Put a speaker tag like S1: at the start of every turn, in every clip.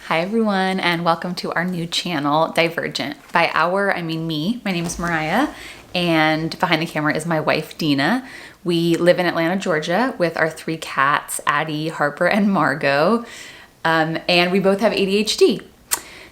S1: Hi everyone, and welcome to our new channel, Divergent. By our, I mean me. My name is Mariah, and behind the camera is my wife, Dina. We live in Atlanta, Georgia, with our 3 cats, Addie, Harper, and Margot, and we both have ADHD.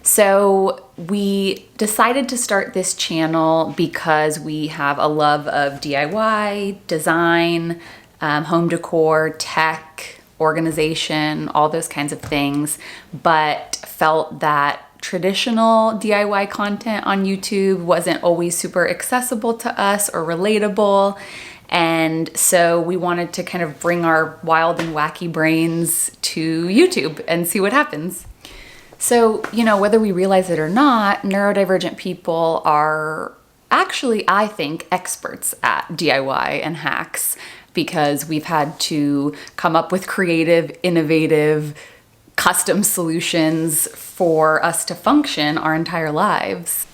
S1: So we decided to start this channel because we have a love of DIY, design, home decor, tech, organization, all those kinds of things, but felt that traditional DIY content on YouTube wasn't always super accessible to us or relatable. And so we wanted to kind of bring our wild and wacky brains to YouTube and see what happens. So, whether we realize it or not, neurodivergent people are actually, I think, experts at DIY and hacks, because we've had to come up with creative, innovative, custom solutions for us to function our entire lives.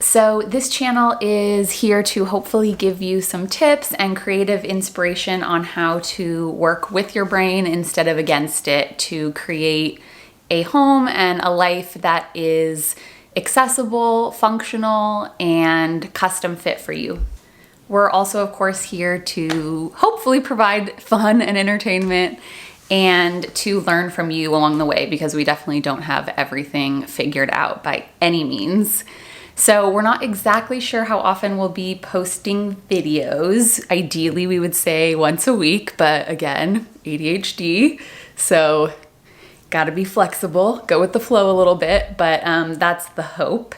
S1: So this channel is here to hopefully give you some tips and creative inspiration on how to work with your brain instead of against it to create a home and a life that is accessible, functional, and custom fit for you. We're also, of course, here to hopefully provide fun and entertainment and to learn from you along the way, because we definitely don't have everything figured out by any means. So we're not exactly sure how often we'll be posting videos. Ideally, we would say once a week, but again, ADHD, so gotta be flexible, go with the flow a little bit, but that's the hope.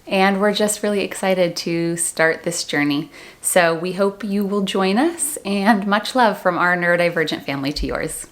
S1: And we're just really excited to start this journey. So we hope you will join us, and much love from our neurodivergent family to yours.